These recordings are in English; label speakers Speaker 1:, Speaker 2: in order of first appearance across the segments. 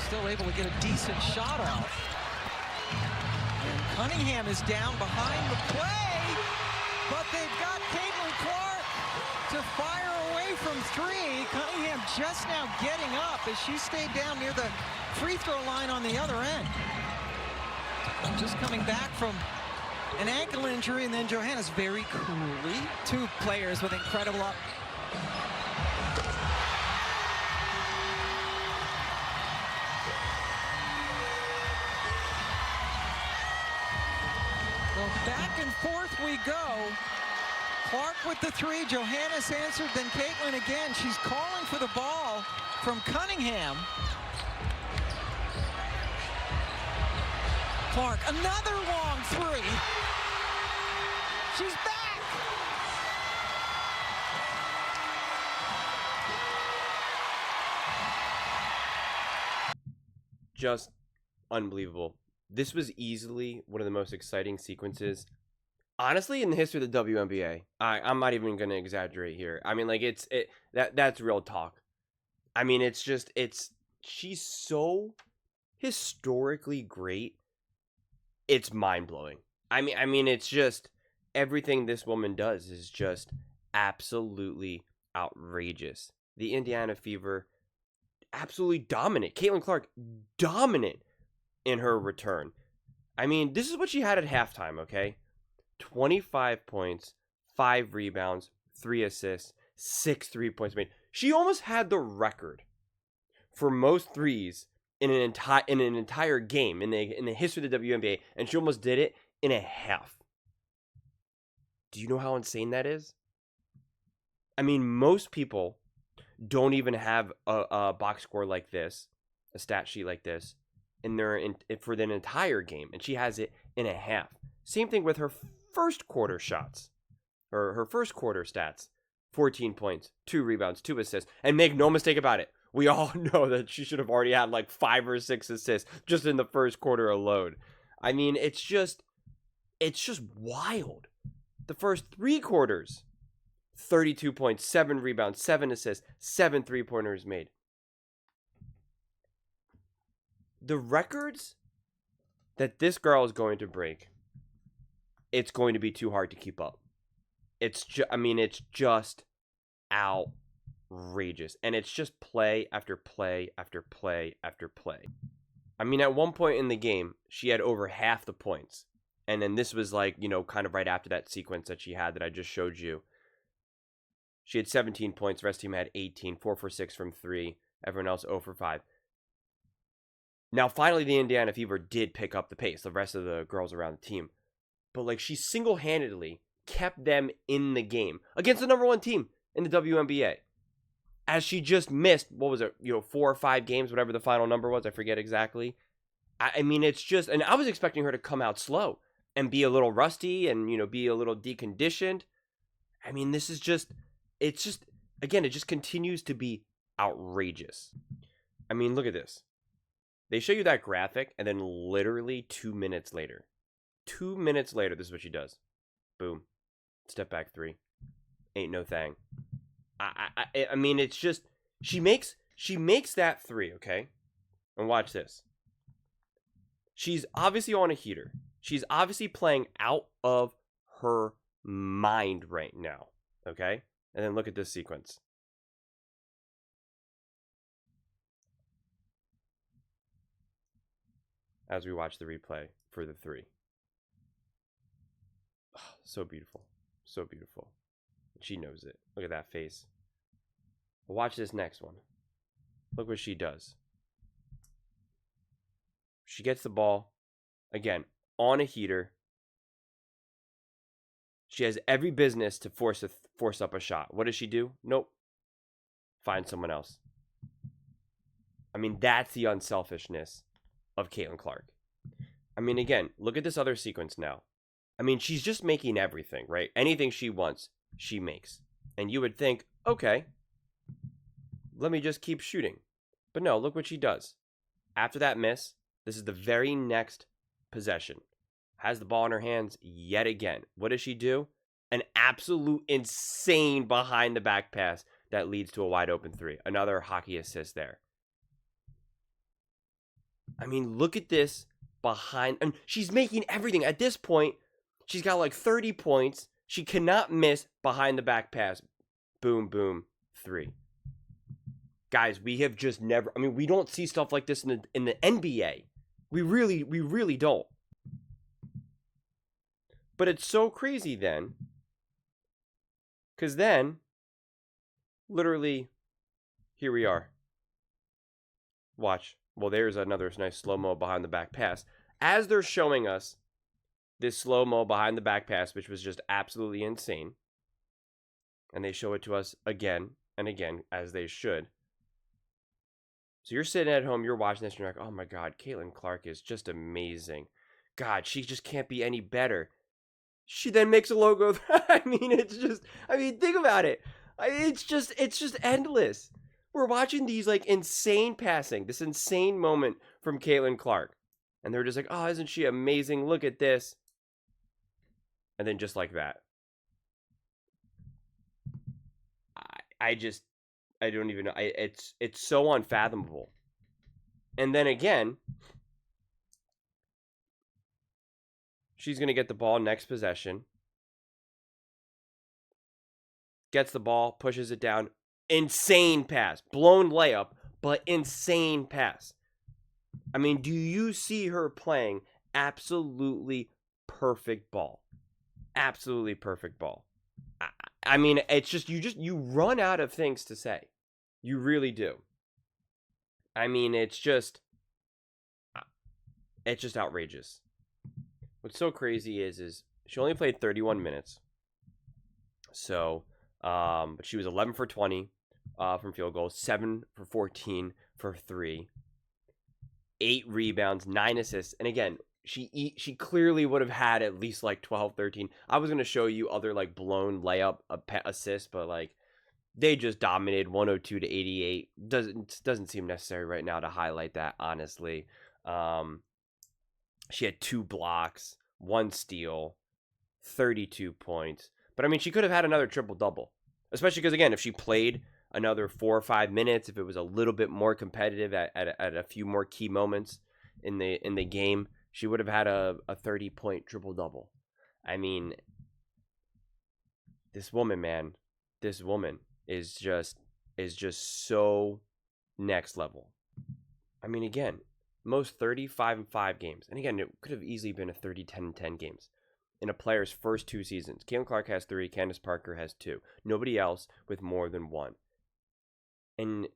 Speaker 1: still able to get a decent shot off. And Cunningham is down behind the play, but they've got Caitlin Clark to fire away from three. Cunningham just now getting up as she stayed down near the free throw line on the other end. Just coming back from an ankle injury, and then Johannes very coolly.
Speaker 2: Two players with incredible
Speaker 1: Well, back and forth we go. Clark with the three. Johannes answered, then Caitlin again. She's calling for the ball from Cunningham. Clark, another long three. She's back.
Speaker 3: Just unbelievable. This was easily one of the most exciting sequences, honestly, in the history of the WNBA. I'm not even going to exaggerate here. I mean, like, that's real talk. I mean, she's so historically great. It's mind-blowing. I mean, it's just, everything this woman does is just absolutely outrageous. The Indiana Fever, absolutely dominant. Caitlin Clark, dominant in her return. I mean, this is what she had at halftime, okay? 25 points, 5 rebounds, 3 assists, 6 3-points made. She almost had the record for most threes in an entire game in the history of the WNBA, and she almost did it in a half. Do you know how insane that is? I mean, most people don't even have a box score like this, a stat sheet like this, for an entire game, and she has it in a half. Same thing with her first quarter shots, or her first quarter stats: 14 points, 2 rebounds, 2 assists, and make no mistake about it, we all know that she should have already had like 5 or 6 assists just in the first quarter alone. I mean, it's just wild. The first 3 quarters, 32 points, 7 rebounds, 7 assists, 7 3-pointers made. The records that this girl is going to break, it's going to be too hard to keep up. It's just outrageous. And it's just play after play after play after play. I mean, at one point in the game, she had over half the points. And then this was like, kind of right after that sequence that she had that I just showed you. She had 17 points. The rest of the team had 18. 4 for 6 from 3. Everyone else 0 for 5. Now, finally, the Indiana Fever did pick up the pace. The rest of the girls around the team. But, like, she single-handedly kept them in the game against the number 1 team in the WNBA. As she just missed, 4 or 5 games, whatever the final number was. I forget exactly. I mean, it's just... And I was expecting her to come out slow and be a little rusty and, be a little deconditioned. I mean, this is just... It's just... Again, it just continues to be outrageous. I mean, look at this. They show you that graphic, and then literally 2 minutes later. 2 minutes later, this is what she does. Boom. Step back 3. Ain't no thing. I mean, it's just... She makes that 3, okay? And watch this. She's obviously on a heater. She's obviously playing out of her mind right now, okay? And then look at this sequence. As we watch the replay for the 3. Oh, so beautiful. So beautiful. She knows it. Look at that face. But watch this next one. Look what she does. She gets the ball, again, on a heater. She has every business to force up a shot. What does she do? Nope. Find someone else. I mean, that's the unselfishness of Caitlin Clark. I mean, again, look at this other sequence now. I mean, she's just making everything, right? Anything she wants, she makes. And you would think, okay, let me just keep shooting. But no, look what she does. After that miss, this is the very next possession. Has the ball in her hands yet again. What does she do? An absolute insane behind the back pass that leads to a wide open 3. Another hockey assist there. I mean, look at this behind. And she's making everything. At this point, she's got like 30 points. She cannot miss behind the back pass. Boom, boom, 3. Guys, we have just never. I mean, we don't see stuff like this in the NBA. We really don't. But it's so crazy then. Because then, literally, here we are. Watch. Well, there's another nice slow-mo behind the back pass. As they're showing us this slow-mo behind the back pass, which was just absolutely insane. And they show it to us again and again, as they should. So you're sitting at home, you're watching this, and you're like, oh my God, Caitlin Clark is just amazing. God, she just can't be any better. She then makes a logo. I mean, think about it. It's just endless. We're watching these like insane passing, this insane moment from Caitlin Clark. And they're just like, oh, isn't she amazing? Look at this. And then just like that. I don't even know. It's so unfathomable. And then again, she's going to get the ball next possession. Gets the ball, pushes it down. Insane pass. Blown layup, but insane pass. I mean, do you see her playing absolutely perfect ball? Absolutely perfect ball. I mean, it's just you run out of things to say. You really do. I mean, it's just outrageous. What's so crazy is she only played 31 minutes. So, but she was 11 for 20 from field goals, 7 for 14 for 3, 8 rebounds, 9 assists. And again, she clearly would have had at least like 12, 13. I was going to show you other like blown layup assists, but like they just dominated 102 to 88. Doesn't seem necessary right now to highlight that, honestly. She had 2 blocks, 1 steal, 32 points. But I mean, she could have had another triple-double, especially because, again, if she played another 4 or 5 minutes, if it was a little bit more competitive at a few more key moments in the game, she would have had a 30-point triple-double. I mean, this woman, man, this woman is just so next level. I mean, again, most 35-5 games. And again, it could have easily been a 30-10-10 games in a player's first 2 seasons. Caitlin Clark has 3. Candace Parker has 2. Nobody else with more than 1. And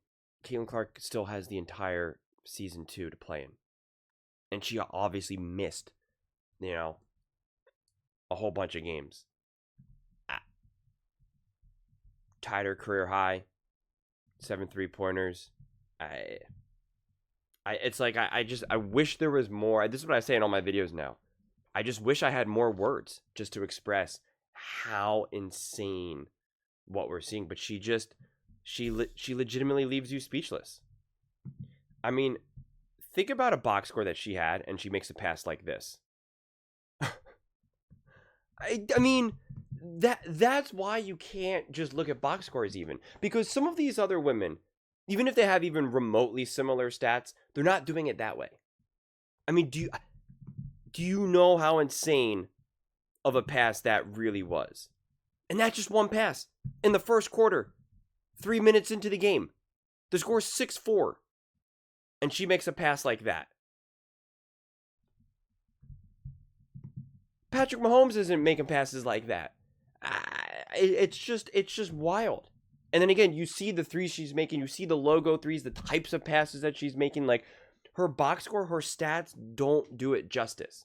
Speaker 3: Caitlin Clark still has the entire season 2 to play in. And she obviously missed, a whole bunch of games. Tied her career high. 7 3-pointers. It's like I wish there was more. This is what I say in all my videos now. I just wish I had more words just to express how insane what we're seeing. But she legitimately leaves you speechless. I mean, think about a box score that she had, and she makes a pass like this. I mean, that's why you can't just look at box scores even, because some of these other women, even if they have even remotely similar stats, they're not doing it that way. I mean, do you know how insane of a pass that really was? And that's just one pass in the first quarter, 3 minutes into the game. The score's 6-4, and she makes a pass like that. Patrick Mahomes isn't making passes like that. It's just wild. And then again, you see the threes she's making. You see the logo threes, the types of passes that she's making. Like, her box score, her stats don't do it justice.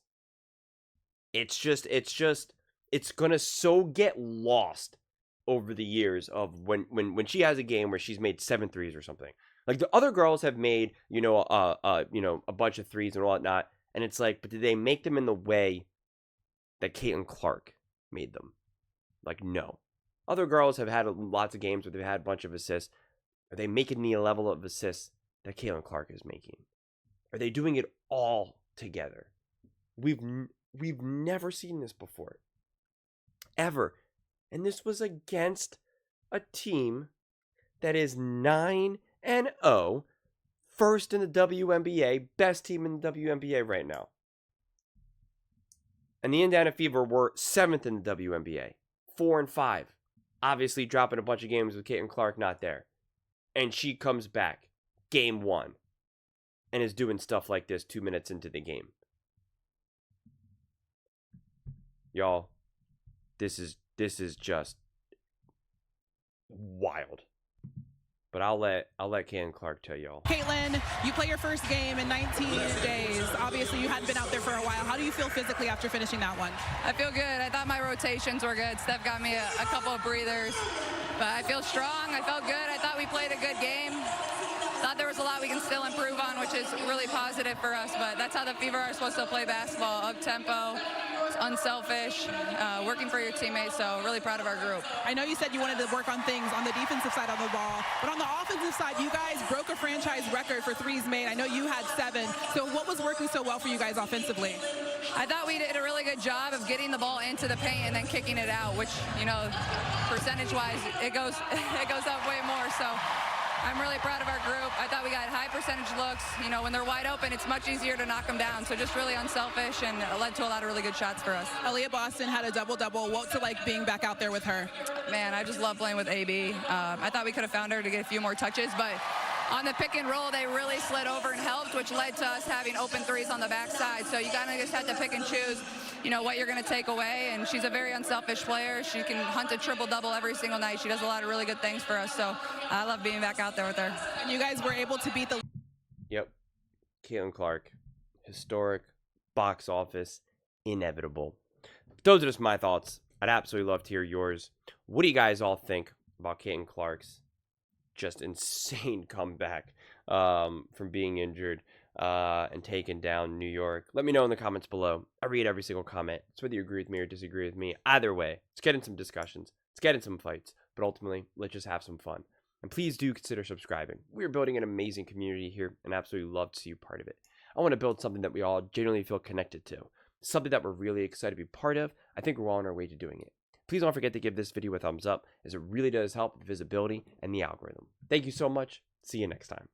Speaker 3: It's gonna so get lost over the years of when she has a game where she's made 7 threes or something. Like, the other girls have made, a bunch of threes and whatnot. And it's like, but did they make them in the way that Caitlin Clark made them? Like, no. Other girls have had lots of games where they've had a bunch of assists. Are they making the level of assists that Caitlin Clark is making? Are they doing it all together? We've never seen this before. Ever. And this was against a team that is 9-0, first in the WNBA, best team in the WNBA right now. And the Indiana Fever were 7th in the WNBA, 4-5. Obviously dropping a bunch of games with Caitlin Clark not there. And she comes back, game 1, and is doing stuff like this 2 minutes into the game. Y'all, this is just wild. But I'll let Caitlin Clark tell y'all.
Speaker 4: Caitlin, you play your first game in 19 days. Obviously, you hadn't been out there for a while. How do you feel physically after finishing that one?
Speaker 5: I feel good. I thought my rotations were good. Steph got me a couple of breathers. But I feel strong. I felt good. I thought we played a good game. Thought there was a lot we can still improve on, which is really positive for us. But that's how the Fever are supposed to play basketball. Up-tempo, unselfish, working for your teammates. So really proud of our group.
Speaker 4: I know you said you wanted to work on things on the defensive side of the ball. But on the offensive side, you guys broke a franchise record for threes made. I know you had 7. So what was working so well for you guys offensively?
Speaker 5: I thought we did a really good job of getting the ball into the paint and then kicking it out, which, you know, percentage-wise, it goes up way more. So I'm really proud of our group. I thought we got high percentage looks. You know, when they're wide open, it's much easier to knock them down. So just really unselfish, and it led to a lot of really good shots for us.
Speaker 4: Aaliyah Boston had a double-double. What's it like being back out there with her?
Speaker 5: Man, I just love playing with AB. I thought we could have found her to get a few more touches, but on the pick and roll, they really slid over and helped, which led to us having open threes on the backside. So you kind of just have to pick and choose, you know, what you're going to take away. And she's a very unselfish player. She can hunt a triple-double every single night. She does a lot of really good things for us. So I love being back out there with her.
Speaker 4: And you guys were able to beat the...
Speaker 3: Yep. Caitlin Clark. Historic. Box office. Inevitable. Those are just my thoughts. I'd absolutely love to hear yours. What do you guys all think about Caitlin Clark's just insane comeback from being injured and taking down New York? Let me know in the comments below. I read every single comment. It's whether you agree with me or disagree with me. Either way, let's get in some discussions. Let's get in some fights. But ultimately, let's just have some fun. And please do consider subscribing. We're building an amazing community here and absolutely love to see you part of it. I want to build something that we all genuinely feel connected to. Something that we're really excited to be part of. I think we're all on our way to doing it. Please don't forget to give this video a thumbs up, as it really does help with visibility and the algorithm. Thank you so much. See you next time.